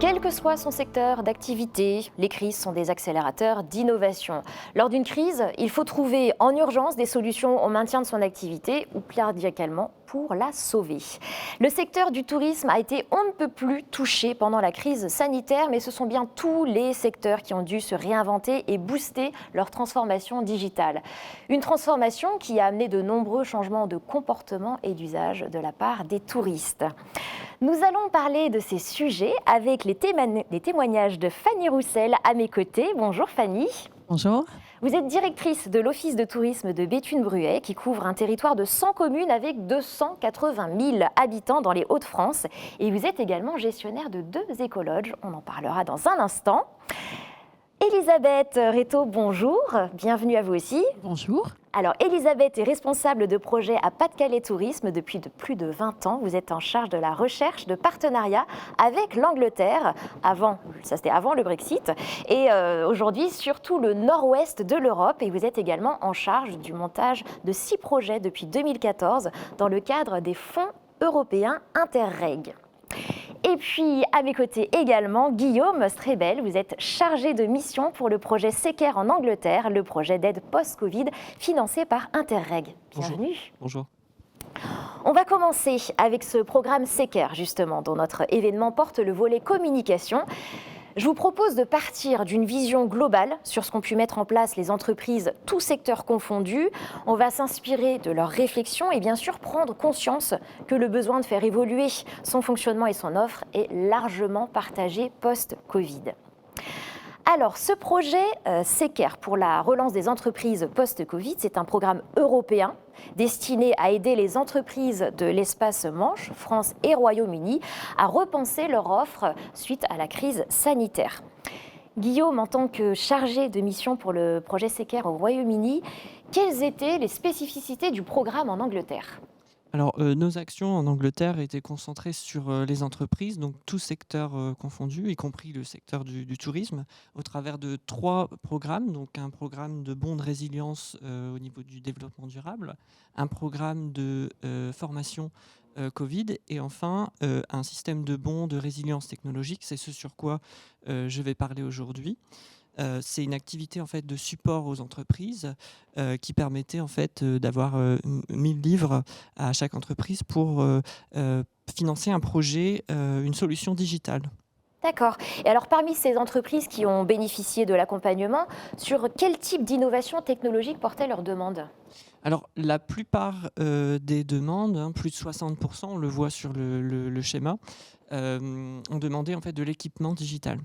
Quel que soit son secteur d'activité, les crises sont des accélérateurs d'innovation. Lors d'une crise, il faut trouver en urgence des solutions au maintien de son activité ou plus radicalement pour la sauver. Le secteur du tourisme a été on ne peut plus touché pendant la crise sanitaire, mais ce sont bien tous les secteurs qui ont dû se réinventer et booster leur transformation digitale. Une transformation qui a amené de nombreux changements de comportement et d'usage de la part des touristes. Nous allons parler de ces sujets avec les témoignages de Fanny Roussel à mes côtés. Bonjour Fanny. Bonjour. Vous êtes directrice de l'Office de tourisme de Béthune-Bruay qui couvre un territoire de 100 communes avec 280 000 habitants dans les Hauts-de-France. Et vous êtes également gestionnaire de 2 écologes. On en parlera dans un instant. Elisabeth Rétaux, bonjour. Bienvenue à vous aussi. Bonjour. Alors, Elisabeth est responsable de projet à Pas-de-Calais Tourisme depuis plus de 20 ans. Vous êtes en charge de la recherche de partenariats avec l'Angleterre, c'était avant le Brexit, et aujourd'hui surtout le nord-ouest de l'Europe. Et vous êtes également en charge du montage de 6 projets depuis 2014 dans le cadre des fonds européens Interreg. Et puis, à mes côtés également, Guillaume Strebel, vous êtes chargé de mission pour le projet SECARE en Angleterre, le projet d'aide post-Covid financé par Interreg. Bienvenue. Bonjour. On va commencer avec ce programme SECARE, justement, dont notre événement porte le volet communication. Je vous propose de partir d'une vision globale sur ce qu'ont pu mettre en place les entreprises, tous secteurs confondus. On va s'inspirer de leurs réflexions et bien sûr prendre conscience que le besoin de faire évoluer son fonctionnement et son offre est largement partagé post-Covid. Alors, ce projet SECARE pour la relance des entreprises post-Covid, c'est un programme européen destiné à aider les entreprises de l'espace Manche, France et Royaume-Uni, à repenser leur offre suite à la crise sanitaire. Guillaume, en tant que chargé de mission pour le projet SECARE au Royaume-Uni, quelles étaient les spécificités du programme en Angleterre ? Alors, nos actions en Angleterre étaient concentrées sur les entreprises, donc tous secteurs confondus, y compris le secteur du tourisme, au travers de 3 programmes. Donc, un programme de bons de résilience au niveau du développement durable, un programme de formation Covid et enfin un système de bons de résilience technologique. C'est ce sur quoi je vais parler aujourd'hui. C'est une activité en fait de support aux entreprises qui permettait en fait d'avoir 1000 livres à chaque entreprise pour financer un projet, une solution digitale. D'accord. Et alors, parmi ces entreprises qui ont bénéficié de l'accompagnement, sur quel type d'innovation technologique portaient leurs demandes ? Alors, la plupart des demandes, plus de 60%, on le voit sur le schéma, ont demandé en fait de l'équipement digital.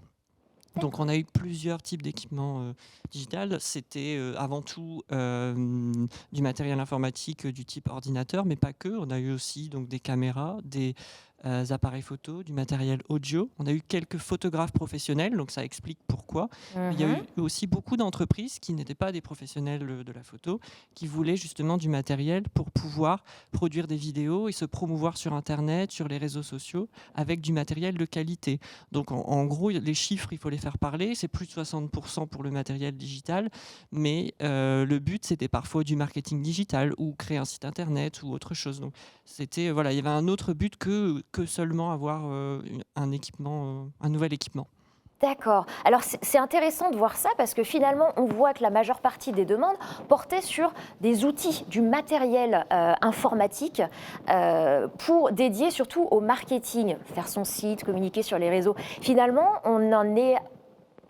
Donc on a eu plusieurs types d'équipements digital. C'était avant tout du matériel informatique du type ordinateur, mais pas que. On a eu aussi donc, des caméras, des appareils photo, du matériel audio. On a eu quelques photographes professionnels, donc ça explique pourquoi. Il y a eu aussi beaucoup d'entreprises qui n'étaient pas des professionnels de la photo, qui voulaient justement du matériel pour pouvoir produire des vidéos et se promouvoir sur Internet, sur les réseaux sociaux, avec du matériel de qualité. Donc en gros, les chiffres, il faut les faire parler. C'est plus de 60% pour le matériel digital, mais le but, c'était parfois du marketing digital ou créer un site Internet ou autre chose. Donc c'était, voilà, il y avait un autre but que seulement avoir un équipement, un nouvel équipement. D'accord. Alors c'est intéressant de voir ça parce que finalement on voit que la majeure partie des demandes portaient sur des outils, du matériel informatique pour dédier surtout au marketing, faire son site, communiquer sur les réseaux. Finalement on en est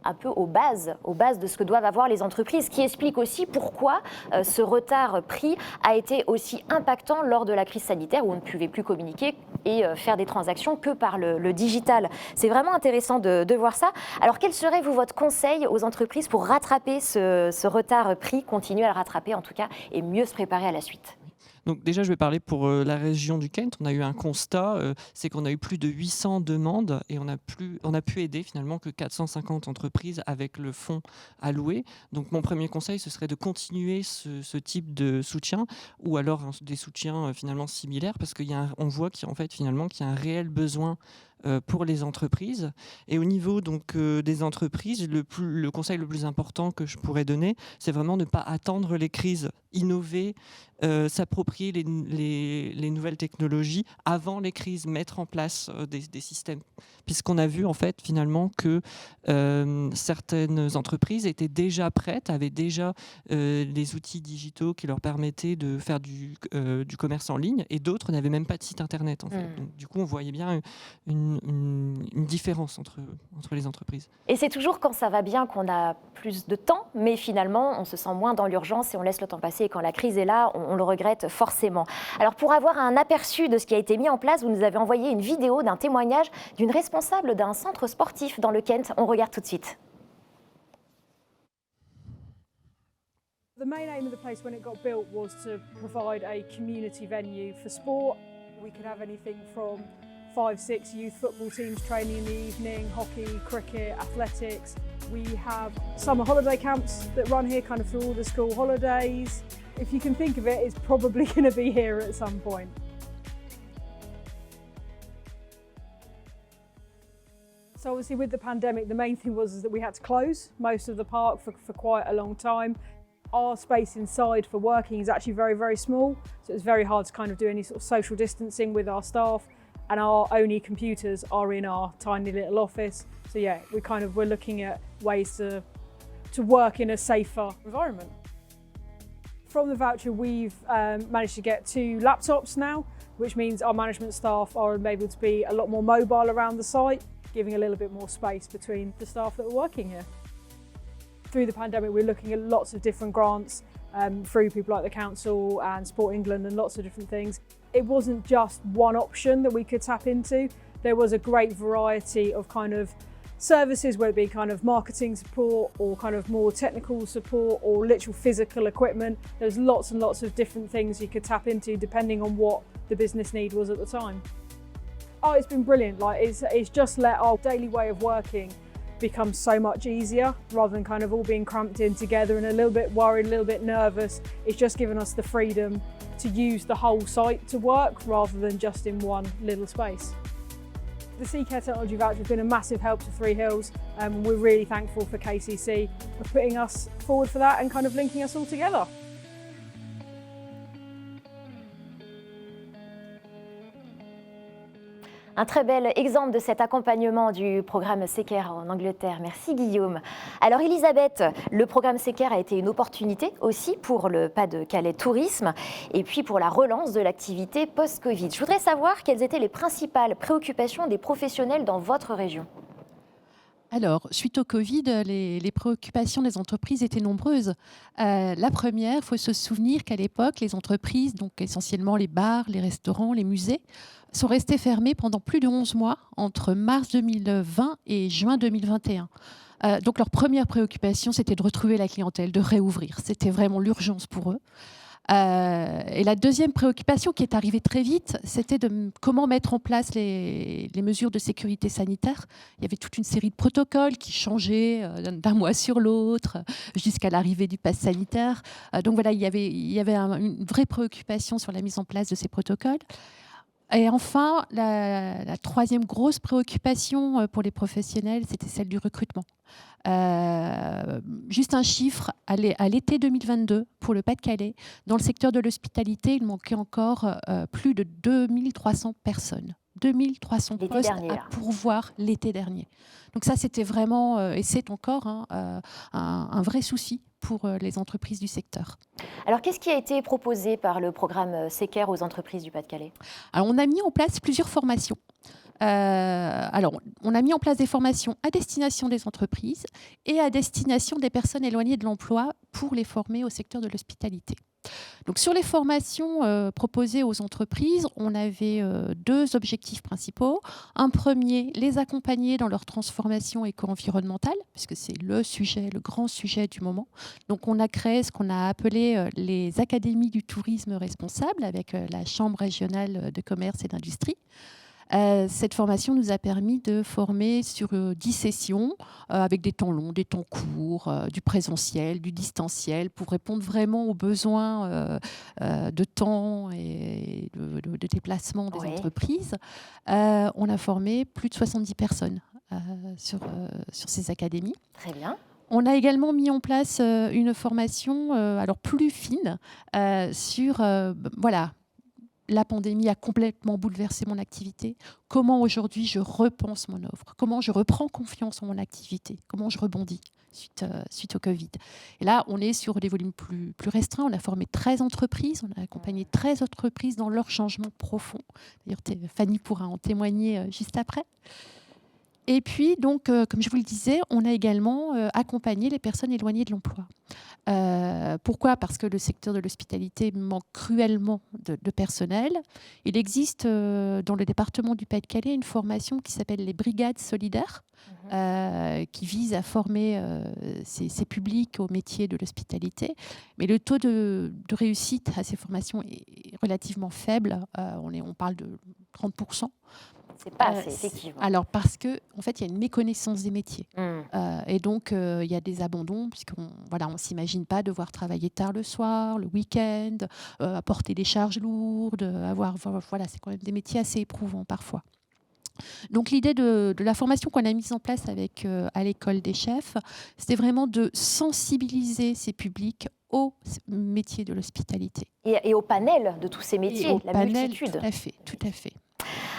un peu aux bases de ce que doivent avoir les entreprises, qui explique aussi pourquoi ce retard pris a été aussi impactant lors de la crise sanitaire où on ne pouvait plus communiquer et faire des transactions que par le digital. C'est vraiment intéressant de voir ça. Alors quel serait votre conseil aux entreprises pour rattraper ce retard pris, continuer à le rattraper en tout cas et mieux se préparer à la suite ? Donc déjà, je vais parler pour la région du Kent. On a eu un constat, c'est qu'on a eu plus de 800 demandes et on a pu aider finalement que 450 entreprises avec le fonds alloué. Donc mon premier conseil, ce serait de continuer ce type de soutien ou alors des soutiens finalement similaires parce qu'on voit qu'il y a un réel besoin pour les entreprises. Et au niveau donc, des entreprises, le conseil le plus important que je pourrais donner, c'est vraiment ne pas attendre les crises, innover, s'approprier les nouvelles technologies avant les crises, mettre en place des systèmes. Puisqu'on a vu en fait finalement que certaines entreprises étaient déjà prêtes, avaient déjà des outils digitaux qui leur permettaient de faire du commerce en ligne, et d'autres n'avaient même pas de site internet en fait. Donc, du coup, on voyait bien une différence entre les entreprises. Et c'est toujours quand ça va bien qu'on a plus de temps, mais finalement, on se sent moins dans l'urgence et on laisse le temps passer. Et quand la crise est là, on le regrette forcément. Alors, pour avoir un aperçu de ce qui a été mis en place, vous nous avez envoyé une vidéo d'un témoignage d'une responsable d'un centre sportif dans le Kent. On regarde tout de suite. The main aim of the place when it got built was to provide a community venue for sport. We could have anything from 5-6 youth football teams training in the evening, hockey, cricket, athletics. We have summer holiday camps that run here kind of through all the school holidays. If you can think of it, it's probably going to be here at some point. So obviously with the pandemic, the main thing was that we had to close most of the park for quite a long time. Our space inside for working is actually very, very small. So it's very hard to kind of do any sort of social distancing with our staff, and our only computers are in our tiny little office. So yeah, we're looking at ways to work in a safer environment. From the voucher, we've managed to get 2 laptops now, which means our management staff are able to be a lot more mobile around the site, giving a little bit more space between the staff that are working here. Through the pandemic, we're looking at lots of different grants through people like the Council and Sport England and lots of different things. It wasn't just one option that we could tap into. There was a great variety of kind of services, whether it be kind of marketing support or kind of more technical support or literal physical equipment. There's lots and lots of different things you could tap into depending on what the business need was at the time. Oh, it's been brilliant. Like it's just let our daily way of working become so much easier rather than kind of all being cramped in together and a little bit worried, a little bit nervous. It's just given us the freedom to use the whole site to work rather than just in one little space. The C-Care Technology Voucher has been a massive help to Three Hills, and we're really thankful for KCC for putting us forward for that and kind of linking us all together. Un très bel exemple de cet accompagnement du programme C-Care en Angleterre. Merci Guillaume. Alors Elisabeth, le programme C-Care a été une opportunité aussi pour le Pas-de-Calais Tourisme et puis pour la relance de l'activité post-Covid. Je voudrais savoir quelles étaient les principales préoccupations des professionnels dans votre région. Alors, suite au Covid, les préoccupations des entreprises étaient nombreuses. La première, il faut se souvenir qu'à l'époque, les entreprises, donc essentiellement les bars, les restaurants, les musées, sont restés fermés pendant plus de 11 mois, entre mars 2020 et juin 2021. Donc leur première préoccupation, c'était de retrouver la clientèle, de réouvrir. C'était vraiment l'urgence pour eux. Et la deuxième préoccupation qui est arrivée très vite, c'était de comment mettre en place les mesures de sécurité sanitaire. Il y avait toute une série de protocoles qui changeaient d'un mois sur l'autre jusqu'à l'arrivée du pass sanitaire. Donc voilà, il y avait une vraie préoccupation sur la mise en place de ces protocoles. Et enfin, la troisième grosse préoccupation pour les professionnels, c'était celle du recrutement. Juste un chiffre, à l'été 2022, pour le Pas-de-Calais, dans le secteur de l'hospitalité, il manquait encore plus de 2300 personnes. 2300 postes à pourvoir l'été dernier. Donc ça, c'était vraiment, et c'est encore un vrai souci pour les entreprises du secteur. Alors, qu'est-ce qui a été proposé par le programme C-Care aux entreprises du Pas-de-Calais ? Alors, on a mis en place plusieurs formations. On a mis en place des formations à destination des entreprises et à destination des personnes éloignées de l'emploi pour les former au secteur de l'hospitalité. Donc, sur les formations proposées aux entreprises, on avait 2 objectifs principaux. Un premier, les accompagner dans leur transformation éco-environnementale, puisque c'est le grand sujet du moment. Donc, on a créé ce qu'on a appelé les académies du tourisme responsable avec la Chambre régionale de commerce et d'industrie. Cette formation nous a permis de former sur 10 sessions avec des temps longs, des temps courts, du présentiel, du distanciel, pour répondre vraiment aux besoins de temps et de déplacement des entreprises. On a formé plus de 70 personnes sur ces académies. Très bien. On a également mis en place une formation alors plus fine sur voilà. La pandémie a complètement bouleversé mon activité. Comment aujourd'hui je repense mon offre? Comment je reprends confiance en mon activité? Comment je rebondis suite au Covid? Et là, on est sur des volumes plus restreints. On a formé 13 entreprises. On a accompagné 13 entreprises dans leur changement profond. D'ailleurs, Fanny pourra en témoigner juste après. Et puis, donc, comme je vous le disais, on a également accompagné les personnes éloignées de l'emploi. Pourquoi ? Parce que le secteur de l'hospitalité manque cruellement de personnel. Il existe dans le département du Pas-de-Calais une formation qui s'appelle les brigades solidaires, qui vise à former ces publics au métier de l'hospitalité. Mais le taux de réussite à ces formations est relativement faible. On parle de 30%. C'est pas assez, effectivement. Alors, parce qu'en fait, il y a une méconnaissance des métiers. Et donc, il y a des abandons, puisqu'on ne s'imagine pas devoir travailler tard le soir, le week-end, porter des charges lourdes, c'est quand même des métiers assez éprouvants parfois. Donc, l'idée de la formation qu'on a mise en place à l'école des chefs, c'était vraiment de sensibiliser ces publics au métier de l'hospitalité. Et au panel de tous ces métiers, multitude. Tout à fait.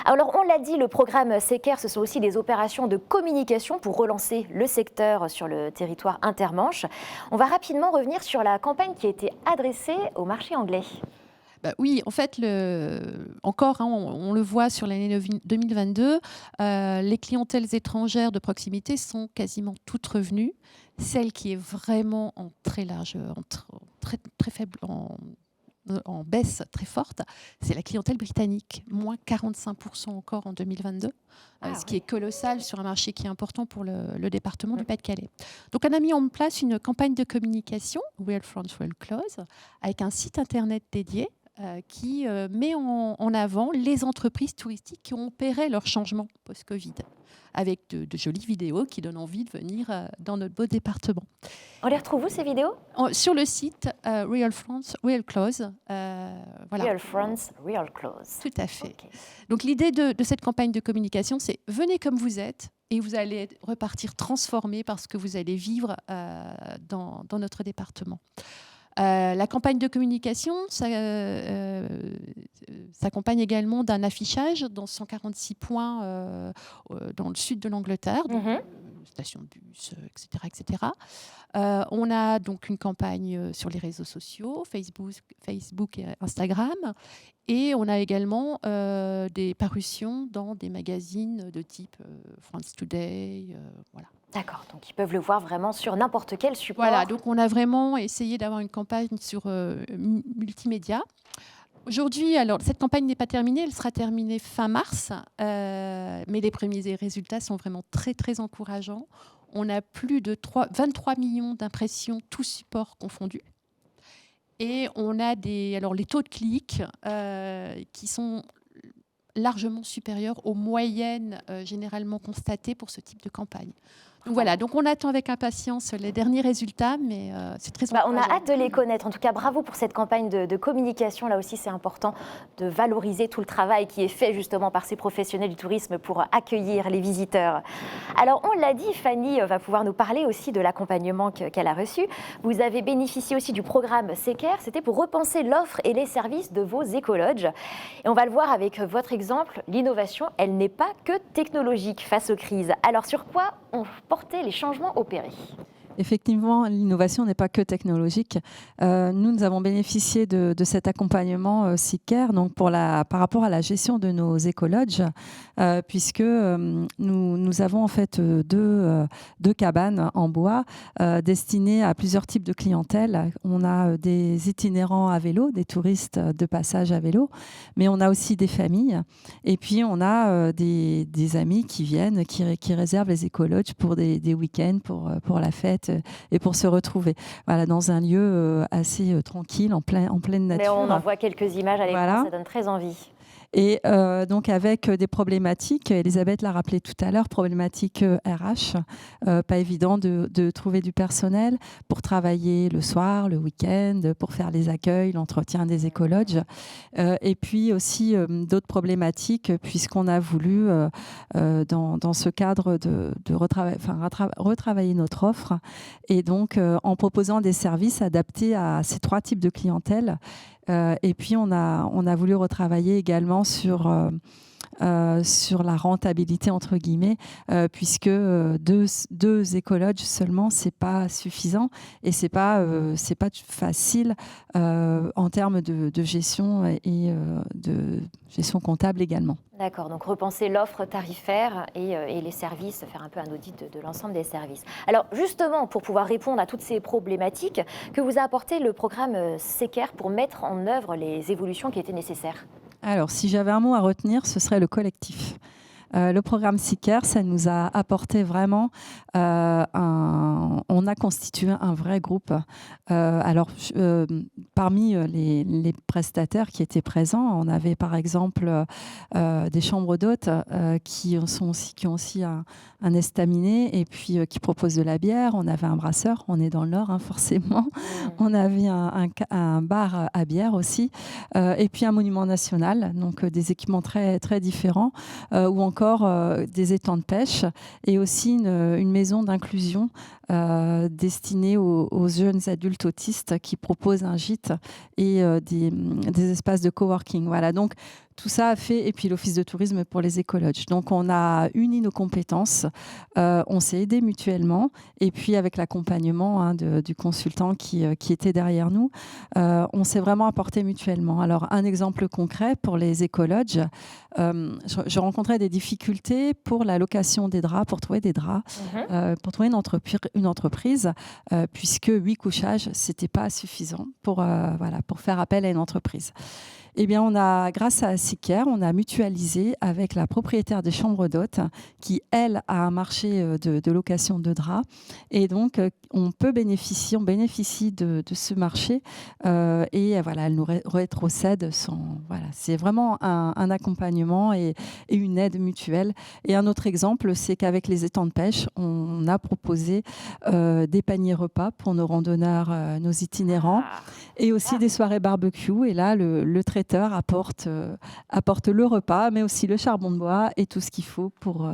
Alors, on l'a dit, le programme SECARE, ce sont aussi des opérations de communication pour relancer le secteur sur le territoire intermanche. On va rapidement revenir sur la campagne qui a été adressée au marché anglais. Oui, en fait, on le voit sur l'année 2022, les clientèles étrangères de proximité sont quasiment toutes revenues. Celle qui est vraiment en très large, très faible, en baisse très forte, c'est la clientèle britannique, moins 45% encore en 2022, ce qui est colossal sur un marché qui est important pour le département du Pas-de-Calais. Donc on a mis en place une campagne de communication, Real France, Real Close, avec un site internet dédié qui met en avant les entreprises touristiques qui ont opéré leur changement post-Covid, avec de jolies vidéos qui donnent envie de venir dans notre beau département. On les retrouve où, ces vidéos ? Sur le site Real France, Real Close. Real France, Real Close. Tout à fait. Okay. Donc l'idée de cette campagne de communication, c'est venez comme vous êtes et vous allez repartir transformé par ce que vous allez vivre dans notre département. La campagne de communication s'accompagne également d'un affichage dans 146 points dans le sud de l'Angleterre, stations de bus, etc. On a donc une campagne sur les réseaux sociaux, Facebook et Instagram. Et on a également des parutions dans des magazines de type France Today, voilà. D'accord, donc ils peuvent le voir vraiment sur n'importe quel support. Voilà, donc on a vraiment essayé d'avoir une campagne sur multimédia. Aujourd'hui, alors cette campagne n'est pas terminée, elle sera terminée fin mars, mais les premiers résultats sont vraiment très très encourageants. On a plus de 23 millions d'impressions, tous supports confondus. Et on a les taux de clics qui sont largement supérieurs aux moyennes généralement constatées pour ce type de campagne. Donc voilà, donc on attend avec impatience les derniers résultats, mais c'est très encourageant. On a hâte de les connaître. En tout cas, bravo pour cette campagne de communication. Là aussi, c'est important de valoriser tout le travail qui est fait justement par ces professionnels du tourisme pour accueillir les visiteurs. Alors, on l'a dit, Fanny va pouvoir nous parler aussi de l'accompagnement qu'elle a reçu. Vous avez bénéficié aussi du programme SECARE. C'était pour repenser l'offre et les services de vos écologes. Et on va le voir avec votre exemple. L'innovation, elle n'est pas que technologique face aux crises. Alors, sur quoi on porter les changements opérés? Effectivement, l'innovation n'est pas que technologique. Nous avons bénéficié de cet accompagnement SECARE donc par rapport à la gestion de nos écolodges, puisque nous avons en fait deux cabanes en bois destinées à plusieurs types de clientèle. On a des itinérants à vélo, des touristes de passage à vélo, mais on a aussi des familles. Et puis, on a des amis qui viennent, qui réservent les écolodges pour des week-ends, pour la fête et pour se retrouver dans un lieu assez tranquille, en pleine nature. Mais on en voit quelques images à l'écran, ça donne très envie. Et donc avec des problématiques, Elisabeth l'a rappelé tout à l'heure, problématiques RH, pas évident de trouver du personnel pour travailler le soir, le week-end, pour faire les accueils, l'entretien des écologes. Et puis aussi d'autres problématiques, puisqu'on a voulu, dans ce cadre, retravailler notre offre. Et donc, en proposant des services adaptés à ces 3 types de clientèle. Et puis, on a voulu retravailler également sur la rentabilité, entre guillemets, puisque deux écologes seulement, c'est pas suffisant et c'est pas facile en termes de gestion et de gestion comptable également. D'accord, donc repenser l'offre tarifaire et les services, faire un peu un audit de l'ensemble des services. Alors justement, pour pouvoir répondre à toutes ces problématiques, que vous a apporté le programme SECARE pour mettre en œuvre les évolutions qui étaient nécessaires? Alors, si j'avais un mot à retenir, ce serait le collectif. Le programme SECARE, ça nous a apporté vraiment, on a constitué un vrai groupe. Parmi les prestataires qui étaient présents, on avait par exemple des chambres d'hôtes qui ont aussi un estaminet et puis qui proposent de la bière. On avait un brasseur, on est dans le Nord forcément. On avait un bar à bière aussi. Et puis un monument national, donc des équipements très, très différents, ou encore des étangs de pêche et aussi une maison d'inclusion destinée aux jeunes adultes autistes qui proposent un gîte et des espaces de coworking. Voilà, donc tout ça a fait, et puis l'Office de tourisme pour les écologes. Donc on a uni nos compétences, on s'est aidés mutuellement, et puis avec l'accompagnement du consultant qui était derrière nous, on s'est vraiment apporté mutuellement. Alors un exemple concret pour les écologes, je rencontrais des difficultés pour la location des draps, pour trouver des draps, pour trouver une entreprise, puisque 8 couchages, c'était pas suffisant pour faire appel à une entreprise. Eh bien, grâce à SECARE, on a mutualisé avec la propriétaire des chambres d'hôtes qui, elle, a un marché de location de draps. Et donc, on bénéficie de ce marché et voilà, elle nous rétrocède c'est vraiment un accompagnement et une aide mutuelle. Et un autre exemple, c'est qu'avec les étangs de pêche, on a proposé des paniers repas pour nos randonneurs, nos itinérants, et aussi des soirées barbecue. Et là, le traiteur apporte le repas, mais aussi le charbon de bois et tout ce qu'il faut pour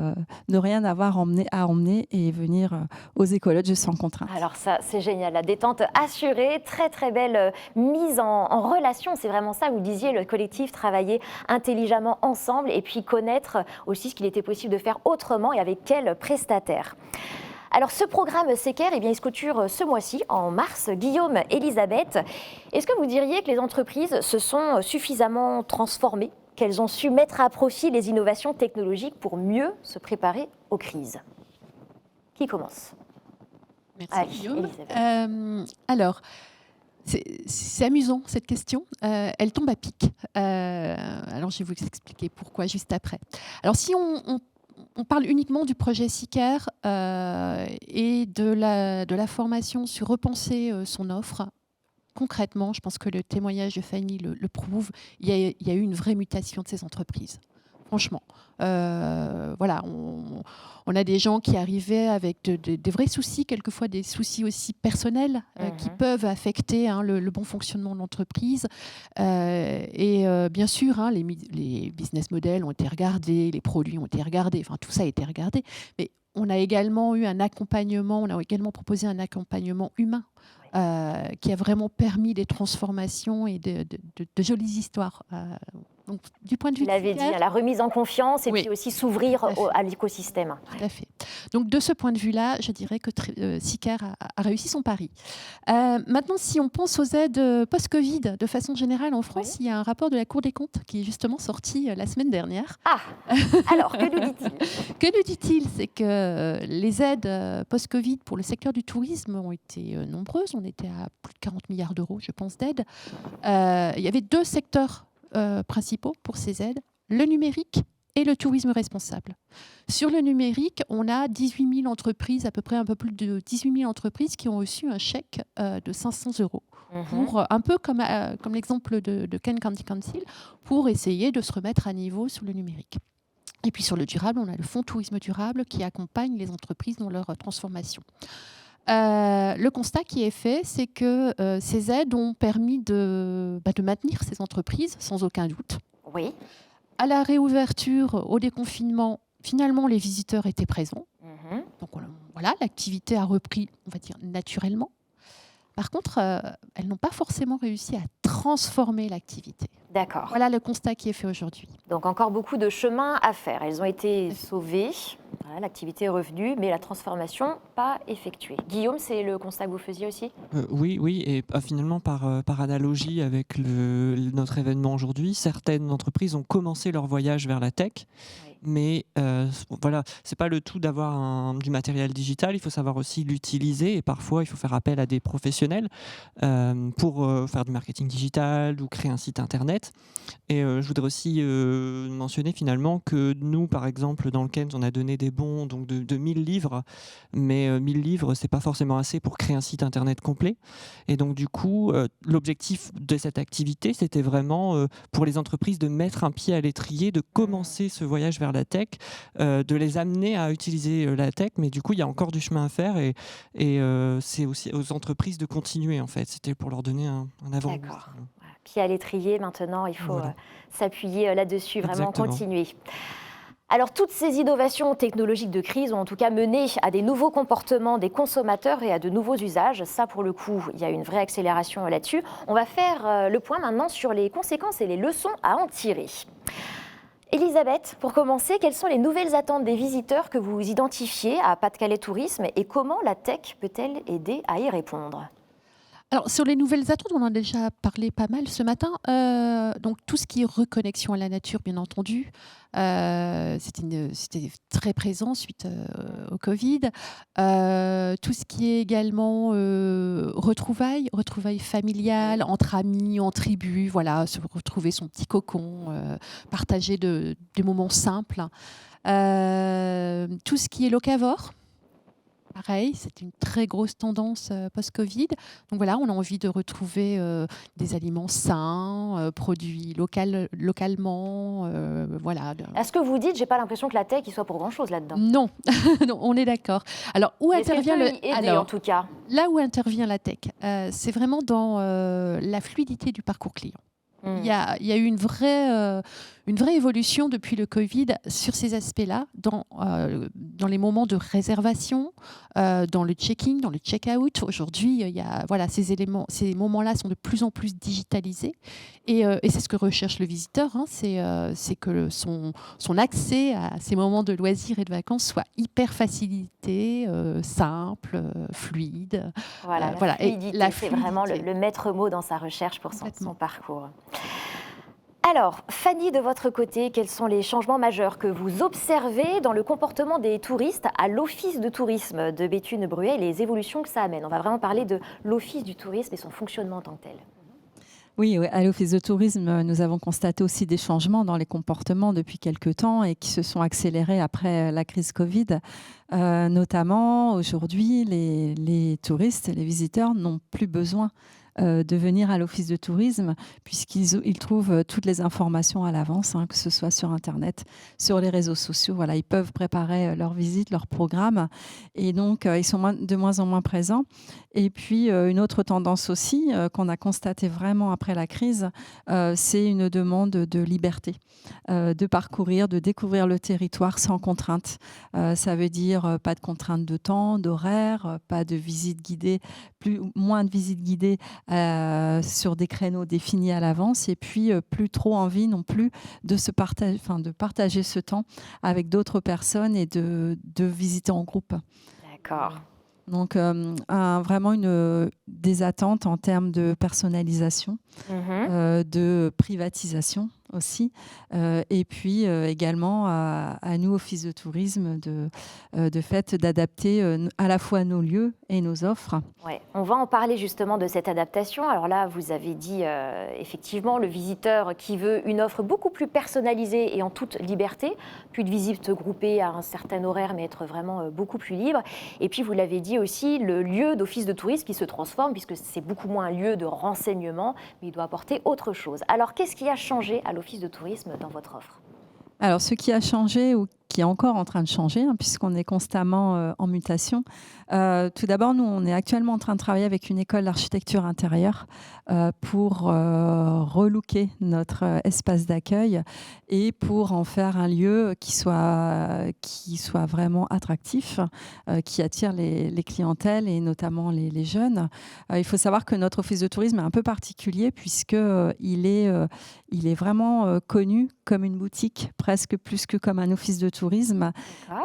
ne rien avoir à emmener et venir aux écologes sans contrainte. Alors ça, c'est génial. La détente assurée, très très belle mise en relation. C'est vraiment ça, vous disiez, le collectif, travailler intelligemment ensemble et puis connaître aussi ce qu'il était possible de faire autrement et avec quel prestataire. Alors ce programme SECARE, il se clôture ce mois-ci, en mars. Guillaume, Elisabeth, est-ce que vous diriez que les entreprises se sont suffisamment transformées, qu'elles ont su mettre à profit les innovations technologiques pour mieux se préparer aux crises? Qui commence? Merci Guillaume. Alors, c'est amusant cette question. Elle tombe à pic. Alors je vais vous expliquer pourquoi juste après. Alors si on parle uniquement du projet SECARE et de la formation sur repenser son offre. Concrètement, je pense que le témoignage de Fanny le prouve, il y a eu une vraie mutation de ces entreprises. Franchement. Voilà, on a des gens qui arrivaient avec des vrais soucis, quelquefois des soucis aussi personnels qui peuvent affecter le bon fonctionnement de l'entreprise. Bien sûr, les business models ont été regardés, les produits ont été regardés, enfin tout ça a été regardé. Mais on a également eu un accompagnement, on a également proposé un accompagnement humain qui a vraiment permis des transformations et de jolies histoires. Donc, du point de vue vous l'avez dit, la remise en confiance et puis aussi s'ouvrir à l'écosystème. Tout à fait. Donc, de ce point de vue-là, je dirais que SECARE a réussi son pari. Maintenant, si on pense aux aides post-Covid, de façon générale, en France, il y a un rapport de la Cour des comptes qui est justement sorti la semaine dernière. Ah, alors, que nous dit-il? Que nous dit-il? C'est que les aides post-Covid pour le secteur du tourisme ont été nombreuses. On était à plus de 40 milliards d'euros, je pense, d'aides. Il y avait 2 secteurs principaux pour ces aides, le numérique et le tourisme responsable. Sur le numérique, on a 18 000 entreprises, à peu près un peu plus de 18 000 entreprises qui ont reçu un chèque de 500 €. Pour, un peu comme l'exemple de Kent County Council, pour essayer de se remettre à niveau sur le numérique. Et puis sur le durable, on a le Fonds Tourisme Durable qui accompagne les entreprises dans leur transformation. Le constat qui est fait, c'est que ces aides ont permis de maintenir ces entreprises, sans aucun doute. Oui. À la réouverture, au déconfinement, finalement, les visiteurs étaient présents. Donc voilà, l'activité a repris, on va dire, naturellement. Par contre, elles n'ont pas forcément réussi à transformer l'activité. D'accord. Voilà le constat qui est fait aujourd'hui. Donc encore beaucoup de chemin à faire. Elles ont été sauvées, voilà, l'activité est revenue, mais la transformation pas effectuée. Guillaume, c'est le constat que vous faisiez aussi ? Oui, et finalement par analogie avec notre événement aujourd'hui, certaines entreprises ont commencé leur voyage vers la tech. Oui. Mais voilà, c'est pas le tout d'avoir du matériel digital, il faut savoir aussi l'utiliser et parfois il faut faire appel à des professionnels pour faire du marketing digital ou créer un site internet. Et je voudrais aussi mentionner finalement que nous, par exemple, dans le Kent, on a donné des bons donc de 1000 livres, mais 1000 livres, c'est pas forcément assez pour créer un site internet complet. Et donc du coup, l'objectif de cette activité, c'était vraiment pour les entreprises de mettre un pied à l'étrier, de commencer ce voyage vers la tech, de les amener à utiliser la tech, mais du coup il y a encore du chemin à faire et c'est aussi aux entreprises de continuer en fait. C'était pour leur donner un avant-goût. D'accord. Voilà. Pied à l'étrier, maintenant il faut s'appuyer là-dessus, vraiment Exactement. continuer. Alors toutes ces innovations technologiques de crise ont en tout cas mené à des nouveaux comportements des consommateurs et à de nouveaux usages. Ça pour le coup, il y a une vraie accélération là-dessus. On va faire le point maintenant sur les conséquences et les leçons à en tirer. Elisabeth, pour commencer, quelles sont les nouvelles attentes des visiteurs que vous identifiez à Pas-de-Calais Tourisme et comment la tech peut-elle aider à y répondre ? Alors, sur les nouvelles attentes, on en a déjà parlé pas mal ce matin. Donc, tout ce qui est reconnexion à la nature, bien entendu, c'était très présent suite au Covid. Tout ce qui est également retrouvailles familiales, entre amis, en tribu, voilà, se retrouver son petit cocon, partager des moments simples. Tout ce qui est locavore. Pareil, c'est une très grosse tendance post-Covid. Donc voilà, on a envie de retrouver des aliments sains, produits localement. Voilà. À ce que vous dites, j'ai pas l'impression que la tech soit pour grand-chose là-dedans. Non. Non, on est d'accord. Alors, où intervient en tout cas. Là où intervient la tech, c'est vraiment dans la fluidité du parcours client. Il y a eu une vraie évolution depuis le Covid sur ces aspects-là, dans les moments de réservation, dans le check-in, dans le check-out. Aujourd'hui, ces moments-là sont de plus en plus digitalisés. Et c'est ce que recherche le visiteur, hein, c'est que son accès à ces moments de loisirs et de vacances soit hyper facilité, simple, fluide. Voilà, la fluidité, c'est vraiment le maître mot dans sa recherche pour son parcours. Alors, Fanny, de votre côté, quels sont les changements majeurs que vous observez dans le comportement des touristes à l'Office de tourisme de Béthune-Bruay et les évolutions que ça amène ? On va vraiment parler de l'Office du tourisme et son fonctionnement en tant que tel. Oui, à l'Office de tourisme, nous avons constaté aussi des changements dans les comportements depuis quelques temps et qui se sont accélérés après la crise Covid. Notamment, aujourd'hui, les touristes et les visiteurs n'ont plus besoin de venir à l'Office de tourisme puisqu'ils trouvent toutes les informations à l'avance, hein, que ce soit sur Internet, sur les réseaux sociaux. Voilà, ils peuvent préparer leur visite, leur programme et donc ils sont de moins en moins présents. Et puis une autre tendance aussi qu'on a constatée vraiment après la crise, c'est une demande de liberté, de parcourir, de découvrir le territoire sans contrainte. Ça veut dire pas de contrainte de temps, d'horaire, pas de visite guidée, moins de visites guidées sur des créneaux définis à l'avance et puis plus trop envie non plus de partager ce temps avec d'autres personnes et de visiter en groupe. D'accord. Donc vraiment des attentes en termes de personnalisation, de privatisation aussi. Et puis également à nous, Office de tourisme, de fait d'adapter à la fois nos lieux et nos offres. Ouais, on va en parler justement de cette adaptation. Alors là, vous avez dit effectivement le visiteur qui veut une offre beaucoup plus personnalisée et en toute liberté, plus de visites groupées à un certain horaire, mais être vraiment beaucoup plus libre. Et puis vous l'avez dit aussi, le lieu d'office de tourisme qui se transforme, puisque c'est beaucoup moins un lieu de renseignement, mais il doit apporter autre chose. Alors qu'est-ce qui a changé à l'office de tourisme dans votre offre ? Alors, ce qui a changé ou qui est encore en train de changer, puisqu'on est constamment en mutation. Tout d'abord, nous, on est actuellement en train de travailler avec une école d'architecture intérieure pour relooker notre espace d'accueil et pour en faire un lieu qui soit vraiment attractif, qui attire les clientèles et notamment les jeunes. Il faut savoir que notre office de tourisme est un peu particulier puisqu'il est vraiment connu comme une boutique, presque plus que comme un office de tourisme.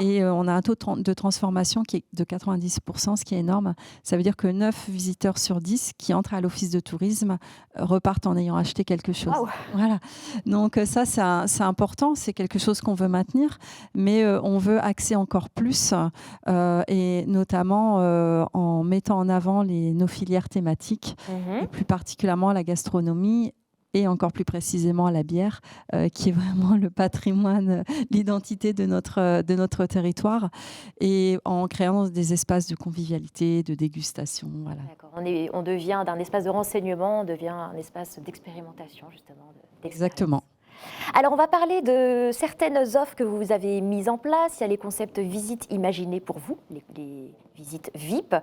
Et on a un taux de transformation qui est de 90%, ce qui est énorme. Ça veut dire que 9 visiteurs sur 10 qui entrent à l'office de tourisme repartent en ayant acheté quelque chose. Wow. Voilà. Donc ça, c'est important, c'est quelque chose qu'on veut maintenir, mais on veut axer encore plus, et notamment en mettant en avant nos filières thématiques, et plus particulièrement la gastronomie, et encore plus précisément la bière, qui est vraiment le patrimoine, l'identité de notre territoire, et en créant des espaces de convivialité, de dégustation. Voilà. D'accord. On devient d'un espace de renseignement, on devient un espace d'expérimentation, justement. Exactement. Alors, on va parler de certaines offres que vous avez mises en place. Il y a les concepts visites imaginées pour vous, les visites VIP,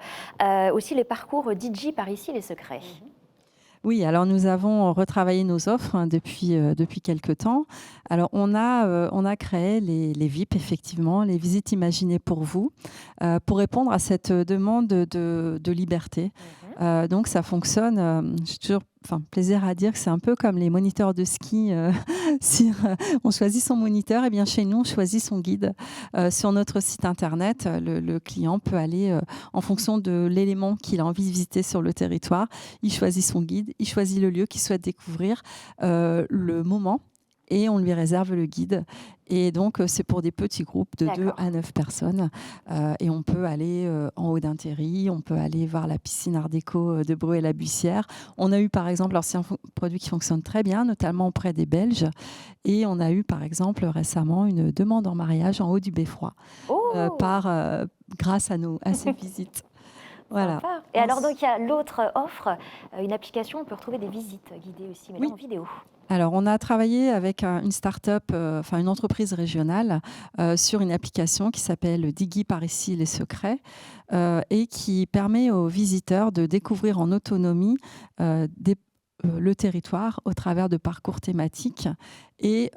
aussi les parcours DJ par ici, les secrets. Oui, alors nous avons retravaillé nos offres depuis quelques temps. Alors on a créé les VIP, effectivement, les visites imaginées pour vous, pour répondre à cette demande de liberté. Donc ça fonctionne, j'ai toujours plaisir à dire que c'est un peu comme les moniteurs de ski. On choisit son moniteur, et bien chez nous, on choisit son guide. Sur notre site internet, le client peut aller en fonction de l'élément qu'il a envie de visiter sur le territoire. Il choisit son guide, il choisit le lieu qu'il souhaite découvrir, le moment, et on lui réserve le guide. Et donc, c'est pour des petits groupes de 2 à 9 personnes. Et on peut aller en haut d'un terri, on peut aller voir la piscine art déco de Bruay-la-Bussière. On a eu, par exemple, alors c'est un produit qui fonctionne très bien, notamment auprès des Belges. Et on a eu, par exemple, récemment, une demande en mariage en haut du Beffroi, grâce à ces visites. Voilà. Et alors, donc, il y a l'autre offre, une application où on peut retrouver des visites guidées aussi, mais là en vidéo. Alors, on a travaillé avec une start-up, une entreprise régionale, sur une application qui s'appelle Diggy par ici les secrets, et qui permet aux visiteurs de découvrir en autonomie le territoire au travers de parcours thématiques, et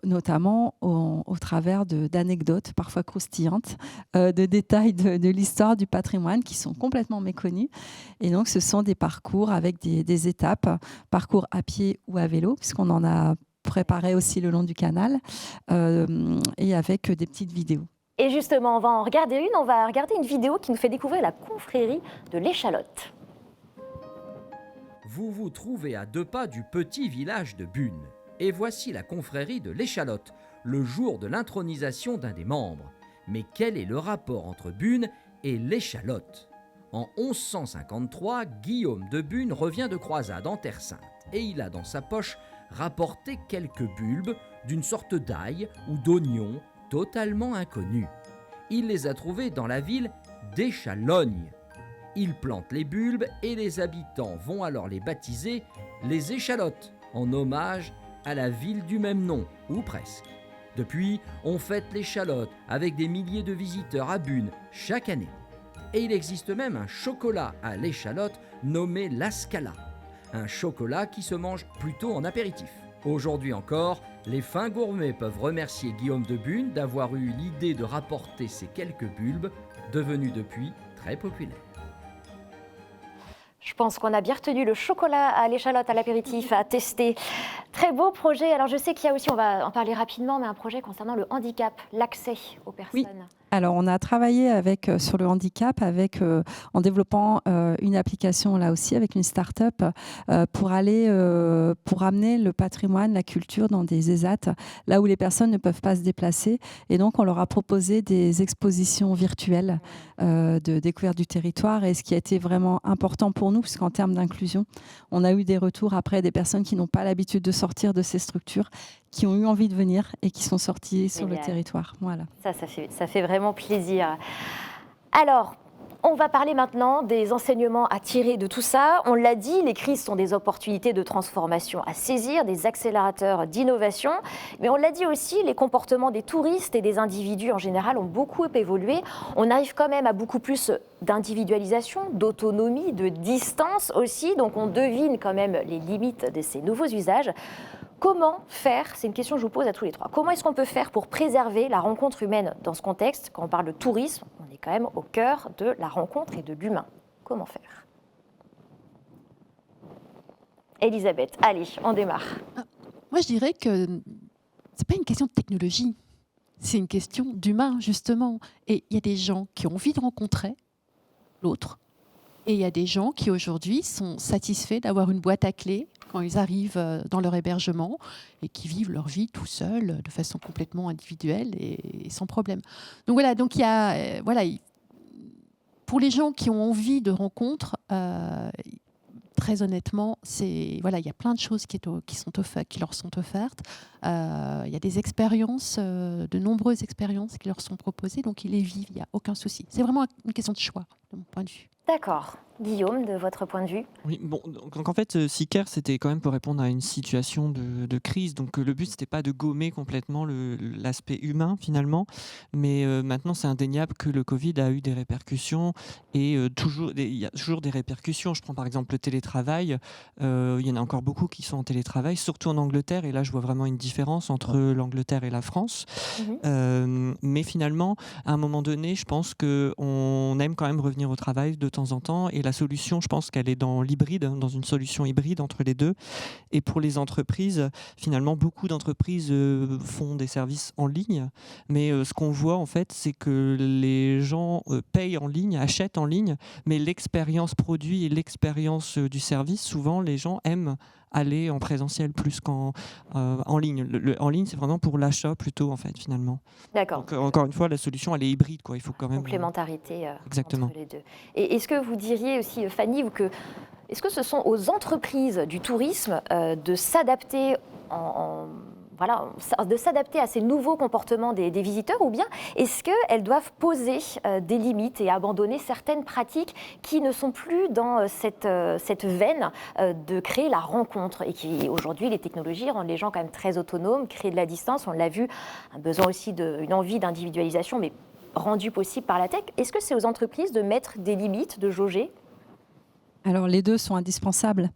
notamment au travers d'anecdotes parfois croustillantes, de détails de l'histoire du patrimoine qui sont complètement méconnus. Et donc ce sont des parcours avec des étapes, parcours à pied ou à vélo, puisqu'on en a préparé aussi le long du canal, et avec des petites vidéos. Et justement, on va regarder une vidéo qui nous fait découvrir la confrérie de l'Échalote. Vous vous trouvez à 2 pas du petit village de Bune. Et voici la confrérie de l'Échalote, le jour de l'intronisation d'un des membres. Mais quel est le rapport entre Bune et l'Échalote ? En 1153, Guillaume de Bune revient de croisade en Terre Sainte, et il a dans sa poche rapporté quelques bulbes d'une sorte d'ail ou d'oignon totalement inconnus. Il les a trouvés dans la ville d'Échalogne. Il plante les bulbes et les habitants vont alors les baptiser les Échalotes, en hommage à la ville du même nom, ou presque. Depuis, on fête l'Échalote avec des milliers de visiteurs à Bune chaque année. Et il existe même un chocolat à l'Échalote nommé l'Ascala, un chocolat qui se mange plutôt en apéritif. Aujourd'hui encore, les fins gourmets peuvent remercier Guillaume de Bune d'avoir eu l'idée de rapporter ces quelques bulbes, devenus depuis très populaires. Je pense qu'on a bien retenu le chocolat à l'échalote à l'apéritif à tester. Très beau projet. Alors je sais qu'il y a aussi, on va en parler rapidement, mais un projet concernant le handicap, l'accès aux personnes. Oui. Alors, on a travaillé sur le handicap en développant une application là aussi avec une start-up pour amener le patrimoine, la culture dans des ESAT, là où les personnes ne peuvent pas se déplacer. Et donc, on leur a proposé des expositions virtuelles de découverte du territoire. Et ce qui a été vraiment important pour nous, puisqu'en termes d'inclusion, on a eu des retours après des personnes qui n'ont pas l'habitude de sortir de ces structures, qui ont eu envie de venir et qui sont sortis sur le territoire. Voilà. Ça fait vraiment plaisir. Alors, on va parler maintenant des enseignements à tirer de tout ça. On l'a dit, les crises sont des opportunités de transformation à saisir, des accélérateurs d'innovation. Mais on l'a dit aussi, les comportements des touristes et des individus en général ont beaucoup évolué. On arrive quand même à beaucoup plus d'individualisation, d'autonomie, de distance aussi. Donc on devine quand même les limites de ces nouveaux usages. Comment faire, c'est une question que je vous pose à tous les trois, comment est-ce qu'on peut faire pour préserver la rencontre humaine dans ce contexte? Quand on parle de tourisme, on est quand même au cœur de la rencontre et de l'humain. Comment faire? Elisabeth, allez, on démarre. Moi, je dirais que ce n'est pas une question de technologie, c'est une question d'humain, justement. Et il y a des gens qui ont envie de rencontrer l'autre, et il y a des gens qui, aujourd'hui, sont satisfaits d'avoir une boîte à clés quand ils arrivent dans leur hébergement et qui vivent leur vie tout seuls, de façon complètement individuelle et sans problème. Donc voilà, donc il y a, pour les gens qui ont envie de rencontres, très honnêtement, il y a plein de choses qui leur sont offertes. Il y a des expériences, de nombreuses expériences qui leur sont proposées, donc ils les vivent, il n'y a aucun souci. C'est vraiment une question de choix, de mon point de vue. D'accord. Guillaume, de votre point de vue? Oui, bon, donc en fait, Seeker, c'était quand même pour répondre à une situation de crise. Donc le but, c'était pas de gommer complètement l'aspect humain finalement, mais maintenant, c'est indéniable que le Covid a eu des répercussions et il y a toujours des répercussions. Je prends par exemple le télétravail. Il y en a encore beaucoup qui sont en télétravail, surtout en Angleterre. Et là, je vois vraiment une différence entre l'Angleterre et la France. Mais finalement, à un moment donné, je pense qu'on aime quand même revenir au travail de temps en temps. Et la solution, je pense qu'elle est dans l'hybride, dans une solution hybride entre les deux. Et pour les entreprises, finalement, beaucoup d'entreprises font des services en ligne. Mais ce qu'on voit, en fait, c'est que les gens payent en ligne, achètent en ligne, mais l'expérience produit et l'expérience du service, souvent, les gens aiment aller en présentiel plus qu'en en ligne. En ligne, c'est vraiment pour l'achat plutôt, en fait, finalement. D'accord. Donc, encore une fois, la solution, elle est hybride, quoi. Il faut quand même... Complémentarité Exactement. entre les deux. Et est-ce que vous diriez aussi, Fanny, est-ce que ce sont aux entreprises du tourisme de s'adapter de s'adapter à ces nouveaux comportements des visiteurs, ou bien est-ce qu'elles doivent poser des limites et abandonner certaines pratiques qui ne sont plus dans cette veine de créer la rencontre, et qui aujourd'hui les technologies rendent les gens quand même très autonomes, créent de la distance, on l'a vu, un besoin aussi une envie d'individualisation, mais rendue possible par la tech. Est-ce que c'est aux entreprises de mettre des limites, de jauger? Alors les deux sont indispensables.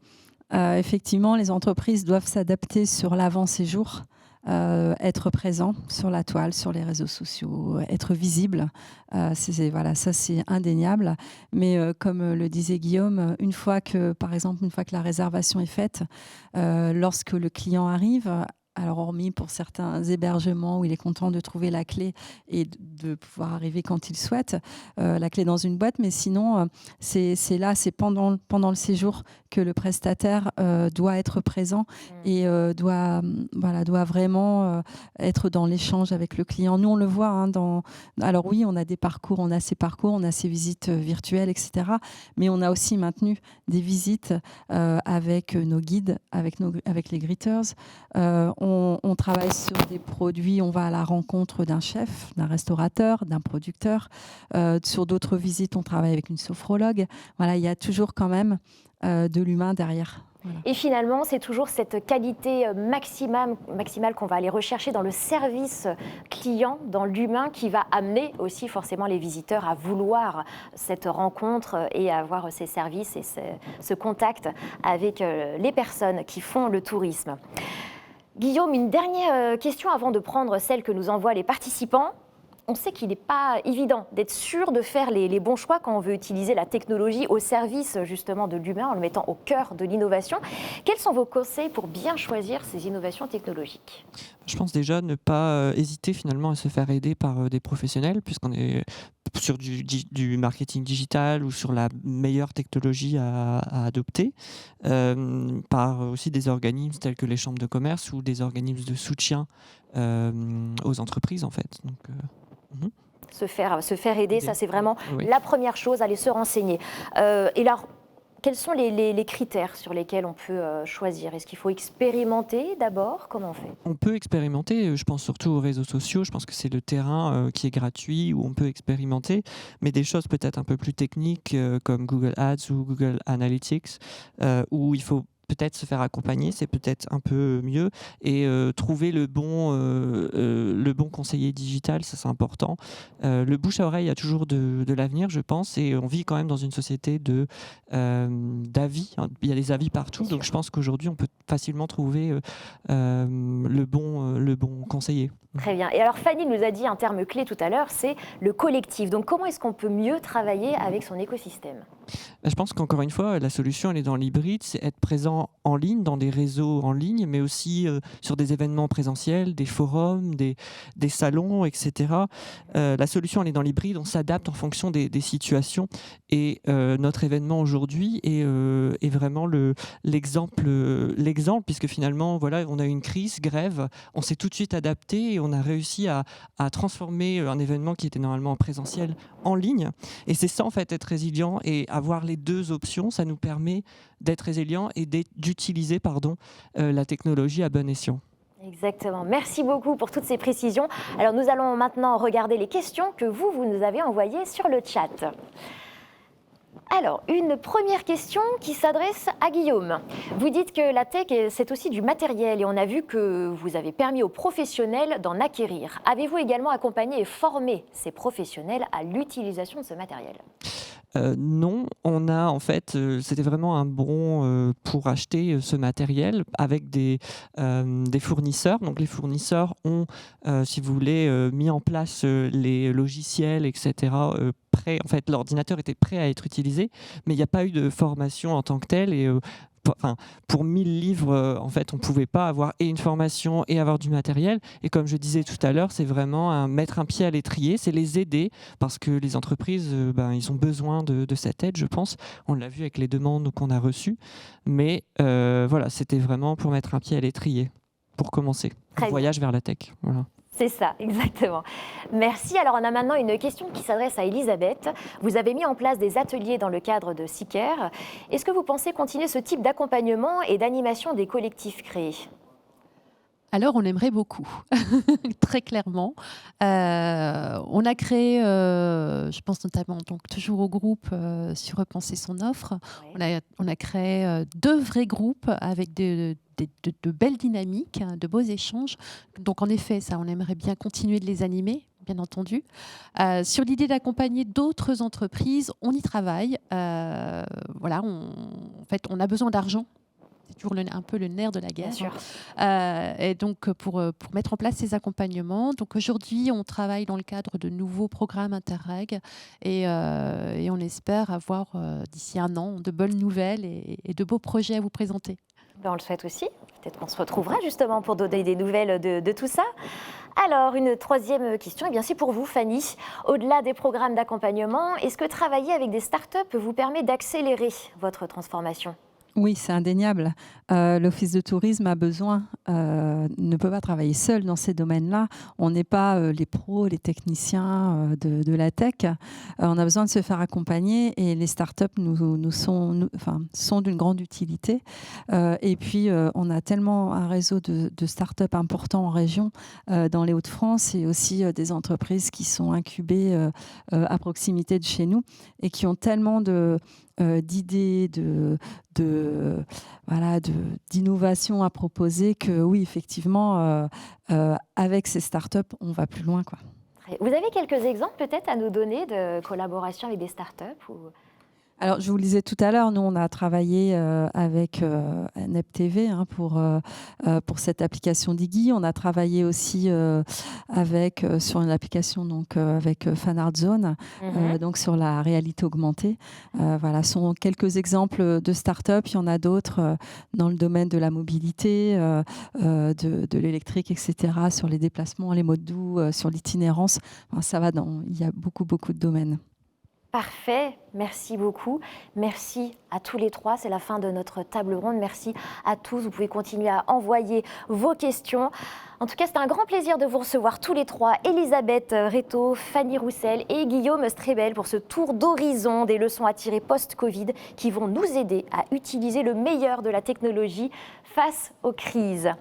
Effectivement, les entreprises doivent s'adapter sur l'avant-séjour, être présents sur la toile, sur les réseaux sociaux, être visibles. Ça, c'est indéniable. Mais comme le disait Guillaume, une fois que la réservation est faite, lorsque le client arrive, alors hormis pour certains hébergements où il est content de trouver la clé et de pouvoir arriver quand il souhaite, la clé dans une boîte, mais sinon c'est pendant le séjour que le prestataire doit être présent et doit vraiment être dans l'échange avec le client. Nous on le voit, alors oui, on a des parcours, on a ces visites virtuelles, etc. Mais on a aussi maintenu des visites avec nos guides, avec les greeters. On travaille sur des produits, on va à la rencontre d'un chef, d'un restaurateur, d'un producteur. Sur d'autres visites, on travaille avec une sophrologue. Voilà, il y a toujours quand même de l'humain derrière. Voilà. Et finalement, c'est toujours cette qualité maximale qu'on va aller rechercher dans le service client, dans l'humain, qui va amener aussi forcément les visiteurs à vouloir cette rencontre et à avoir ces services et ce contact avec les personnes qui font le tourisme. Guillaume, une dernière question avant de prendre celle que nous envoient les participants. On sait qu'il n'est pas évident d'être sûr de faire les bons choix quand on veut utiliser la technologie au service justement de l'humain, en le mettant au cœur de l'innovation. Quels sont vos conseils pour bien choisir ces innovations technologiques ? Je pense déjà ne pas hésiter finalement à se faire aider par des professionnels, puisqu'on est sur du marketing digital ou sur la meilleure technologie à adopter, par aussi des organismes tels que les chambres de commerce ou des organismes de soutien aux entreprises en fait. Donc, se faire aider, ça c'est vraiment oui. la première chose, aller se renseigner. Et là, quels sont les critères sur lesquels on peut choisir ? Est-ce qu'il faut expérimenter d'abord ? Comment on fait ? On peut expérimenter, je pense surtout aux réseaux sociaux, je pense que c'est le terrain qui est gratuit où on peut expérimenter, mais des choses peut-être un peu plus techniques comme Google Ads ou Google Analytics, où il faut peut-être se faire accompagner, c'est peut-être un peu mieux, et trouver le bon conseiller digital, ça c'est important. Le bouche à oreille a toujours de l'avenir, je pense, et on vit quand même dans une société d'avis. Il y a des avis partout, donc je pense qu'aujourd'hui on peut facilement trouver le bon conseiller. Très bien. Et alors Fanny nous a dit un terme clé tout à l'heure, c'est le collectif. Donc comment est-ce qu'on peut mieux travailler avec son écosystème ? Je pense qu'encore une fois, la solution, elle est dans l'hybride, c'est être présent en ligne, dans des réseaux en ligne, mais aussi sur des événements présentiels, des forums, des salons, etc. La solution, elle est dans l'hybride, on s'adapte en fonction des situations. Et notre événement aujourd'hui est vraiment l'exemple, puisque finalement, voilà, on a eu une crise, grève, on s'est tout de suite adapté et on a réussi à transformer un événement qui était normalement en présentiel en ligne. Et c'est ça, en fait, être résilient et avoir les deux options, ça nous permet d'être résilient et d'utiliser la technologie à bon escient. Exactement. Merci beaucoup pour toutes ces précisions. Alors nous allons maintenant regarder les questions que vous nous avez envoyées sur le chat. Alors, une première question qui s'adresse à Guillaume. Vous dites que la tech, c'est aussi du matériel et on a vu que vous avez permis aux professionnels d'en acquérir. Avez-vous également accompagné et formé ces professionnels à l'utilisation de ce matériel ? Non, on a en fait, c'était vraiment un bon pour acheter ce matériel avec des fournisseurs. Donc les fournisseurs ont, si vous voulez, mis en place les logiciels, etc. Prêts. En fait, l'ordinateur était prêt à être utilisé, mais il n'y a pas eu de formation en tant que telle. Et pour 1000 livres, en fait, on ne pouvait pas avoir et une formation et avoir du matériel. Et comme je disais tout à l'heure, c'est vraiment mettre un pied à l'étrier, c'est les aider, parce que les entreprises, ils ont besoin de cette aide, je pense. On l'a vu avec les demandes qu'on a reçues. Mais voilà, c'était vraiment pour mettre un pied à l'étrier, pour commencer. Le voyage vers la tech. Voilà. C'est ça, exactement. Merci. Alors, on a maintenant une question qui s'adresse à Elisabeth. Vous avez mis en place des ateliers dans le cadre de SICARE. Est-ce que vous pensez continuer ce type d'accompagnement et d'animation des collectifs créés ? Alors, on aimerait beaucoup, très clairement. On a créé, je pense notamment donc, toujours au groupe sur Repenser son offre, oui. On a créé 2 vrais groupes avec de belles dynamiques, de beaux échanges. Donc en effet, ça, on aimerait bien continuer de les animer, bien entendu. Sur l'idée d'accompagner d'autres entreprises, on y travaille. Voilà, en fait, on a besoin d'argent. C'est toujours un peu le nerf de la guerre. Bien sûr. Et donc, pour mettre en place ces accompagnements. Donc, aujourd'hui, on travaille dans le cadre de nouveaux programmes Interreg et on espère avoir, d'ici 1 an, de bonnes nouvelles et de beaux projets à vous présenter. On le souhaite aussi. Peut-être qu'on se retrouvera justement pour donner des nouvelles de tout ça. Alors, une troisième question, eh bien, c'est pour vous, Fanny. Au-delà des programmes d'accompagnement, est-ce que travailler avec des startups vous permet d'accélérer votre transformation ? Oui, c'est indéniable. L'Office de tourisme a besoin, ne peut pas travailler seul dans ces domaines-là. On n'est pas les pros, les techniciens de la tech. On a besoin de se faire accompagner et les startups sont d'une grande utilité. Et puis, on a tellement un réseau de startups importants en région, dans les Hauts-de-France, et aussi des entreprises qui sont incubées à proximité de chez nous et qui ont tellement d'idées, d'innovation à proposer que oui, effectivement, avec ces startups, on va plus loin, quoi. Vous avez quelques exemples peut-être à nous donner de collaboration avec des startups ou... Alors, je vous le disais tout à l'heure, nous, on a travaillé avec NEP-TV pour cette application Diggy. On a travaillé aussi sur une application avec Fanart Zone, donc sur la réalité augmentée. Voilà, ce sont quelques exemples de start-up. Il y en a d'autres dans le domaine de la mobilité, de l'électrique, etc., sur les déplacements, les modes doux, sur l'itinérance. Enfin, il y a beaucoup, beaucoup de domaines. Parfait, merci beaucoup. Merci à tous les trois, c'est la fin de notre table ronde. Merci à tous, vous pouvez continuer à envoyer vos questions. En tout cas, c'était un grand plaisir de vous recevoir tous les trois, Elisabeth Rétaux, Fanny Roussel et Guillaume Strebel, pour ce tour d'horizon des leçons à tirer post-Covid qui vont nous aider à utiliser le meilleur de la technologie face aux crises.